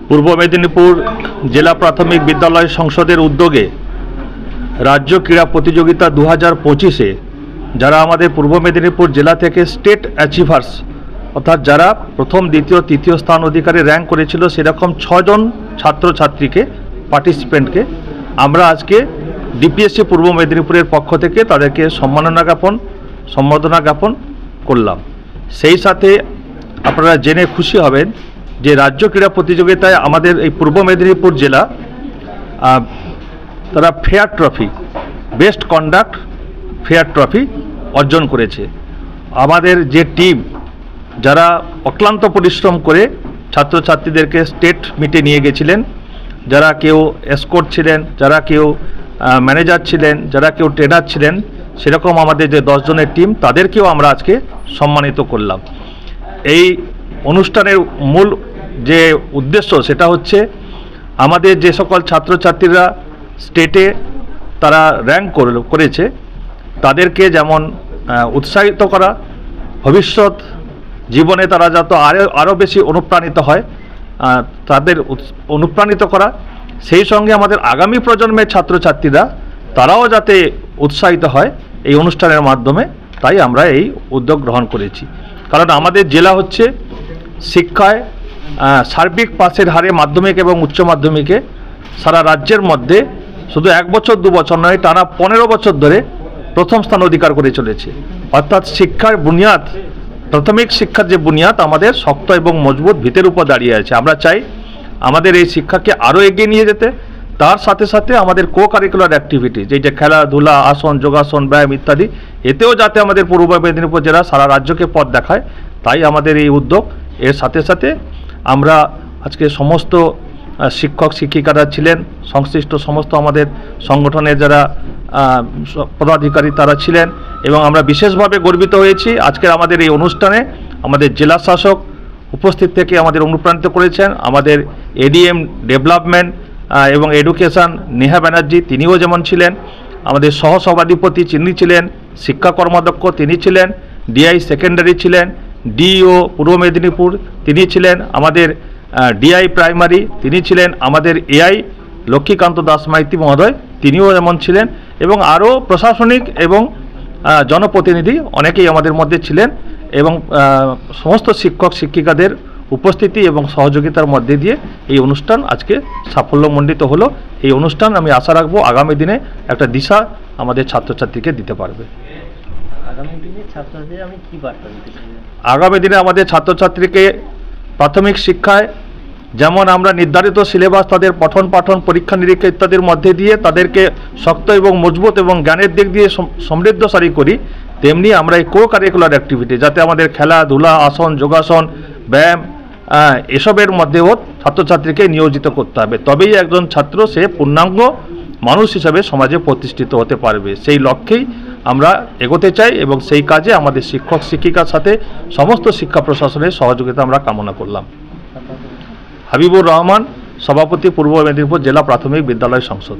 পূর্ব মেদিনীপুর জেলা প্রাথমিক বিদ্যালয় সংসদের উদ্যোগে রাজ্য ক্রীড়া প্রতিযোগিতা 2025-এ যারা আমাদের পূর্ব মেদিনীপুর জেলা থেকে স্টেট অ্যাচিভার্স অর্থাৎ যারা প্রথম দ্বিতীয় তৃতীয় স্থান অধিকারে র্যাঙ্ক করেছিল সেরকম 6 জন ছাত্রছাত্রীকে পার্টিসিপেন্টকে আমরা আজকে ডিপিএসসি পূর্ব মেদিনীপুরের পক্ষ থেকে তাদেরকে সম্বর্ধনা জ্ঞাপন করলাম। সেই সাথে আপনারা জেনে খুশি হবেন যে রাজ্য ক্রীড়া প্রতিযোগিতায় আমাদের এই পূর্ব মেদিনীপুর জেলা তারা fair trophy best conduct fair trophy অর্জন করেছে। আমাদের যে টিম যারা অক্লান্ত পরিশ্রম করে ছাত্রছাত্রীদেরকে স্টেট মিটে নিয়ে গেছিলেন, যারা কেউ এসকর্ট ছিলেন, যারা কেউ ম্যানেজার ছিলেন, যারা কেউ ট্রেনার ছিলেন, সেরকম আমাদের যে 10 জনের টিম তাদেরকেও আমরা আজকে সম্মানিত করলাম। এই অনুষ্ঠানের মূল যে উদ্দেশ্য সেটা হচ্ছে আমাদের যে সকল ছাত্রছাত্রীরা স্টেটে তারা র্যাঙ্ক করেছে তাদেরকে যেমন উৎসাহিত করা, ভবিষ্যৎ জীবনে তারা যাতে আরও বেশি অনুপ্রাণিত হয় তাদের অনুপ্রাণিত করা, সেই সঙ্গে আমাদের আগামী প্রজন্মের ছাত্রছাত্রীরা তারাও যাতে উৎসাহিত হয় এই অনুষ্ঠানের মাধ্যমে, তাই আমরা এই উদ্যোগ গ্রহণ করেছি। কারণ আমাদের জেলা হচ্ছে শিক্ষায় সার্বিক পাসের হারে মাধ্যমিক এবং উচ্চ মাধ্যমিকে সারা রাজ্যের মধ্যে শুধু 1 বছর 2 বছর নয়, টানা 15 বছর ধরে প্রথম স্থান অধিকার করে চলেছে। অর্থাৎ শিক্ষার বুনিয়াদ, প্রাথমিক শিক্ষার যে বুনিয়াদ আমাদের শক্ত এবং মজবুত ভিতের উপর দাঁড়িয়ে আছে। আমরা চাই আমাদের এই শিক্ষাকে আরও এগিয়ে নিয়ে যেতে, তার সাথে সাথে আমাদের কো কারিকুলার অ্যাক্টিভিটি যেটা খেলাধুলা, আসন, যোগাসন, ব্যায়াম ইত্যাদি, এতেও যাতে আমাদের পূর্ব মেদিনীপুর জেলা সারা রাজ্যকে পথ দেখায়, তাই আমাদের এই উদ্যোগ। এর সাথে সাথে আমরা আজকে সমস্ত শিক্ষক শিক্ষিকারা ছিলেন, সংশ্লিষ্ট সমস্ত আমাদের সংগঠনের যারা পদাধিকারী তারা ছিলেন, এবং আমরা বিশেষভাবে গর্বিত হয়েছি আজকের আমাদের এই অনুষ্ঠানে আমাদের জেলা শাসক উপস্থিত থেকে আমাদের অনুপ্রাণিত করেছেন। আমাদের এডিএম ডেভেলপমেন্ট এবং এডুকেশন নেহা ব্যানার্জি তিনিও যেমন ছিলেন, আমাদের সহসভাধিপতি তিনি ছিলেন, শিক্ষা কর্মাধ্যক্ষ তিনি ছিলেন, ডিআই সেকেন্ডারি ছিলেন, ডিও পূর্ব মেদিনীপুর তিনি ছিলেন, আমাদের ডিআই প্রাইমারি তিনি ছিলেন, আমাদের এআই লক্ষ্মীকান্ত দাস মাইতি মহোদয় তিনিও যেমন ছিলেন, এবং আরও প্রশাসনিক এবং জনপ্রতিনিধি অনেকেই আমাদের মধ্যে ছিলেন, এবং সমস্ত শিক্ষক শিক্ষিকাদের উপস্থিতি এবং সহযোগিতার মধ্যে দিয়ে এই অনুষ্ঠান আজকে সাফল্যমণ্ডিত হলো। এই অনুষ্ঠান আমি আশা রাখবো আগামী দিনে একটা দিশা আমাদের ছাত্রছাত্রীকে দিতে পারবে। আগামী দিনে আমাদের ছাত্রছাত্রীকে প্রাথমিক শিক্ষায় যেমন আমরা নির্ধারিত সিলেবাস তাদের পঠন পাঠন পরীক্ষা নিরীক্ষা ইত্যাদির মধ্যে দিয়ে তাদেরকে শক্ত এবং মজবুত এবং জ্ঞানের দিক দিয়ে সমৃদ্ধশালী করি, তেমনি আমরা এই কো কারিকুলার অ্যাক্টিভিটি যাতে আমাদের খেলাধুলা, আসন, যোগাসন, ব্যায়াম এসবের মধ্যেও ছাত্রছাত্রীকে নিয়োজিত করতে হবে। তবেই একজন ছাত্র সে পূর্ণাঙ্গ মানুষ হিসাবে সমাজে প্রতিষ্ঠিত হতে পারবে। সেই লক্ষ্যেই আমরা এগোতে চাই, এবং সেই কাজে আমাদের শিক্ষক শিক্ষিকার সাথে সমস্ত শিক্ষা প্রশাসনের সহযোগিতা আমরা কামনা করলাম। হাবিবুর রহমান, সভাপতি, পূর্ব মেদিনীপুর জেলা প্রাথমিক বিদ্যালয় সংসদ।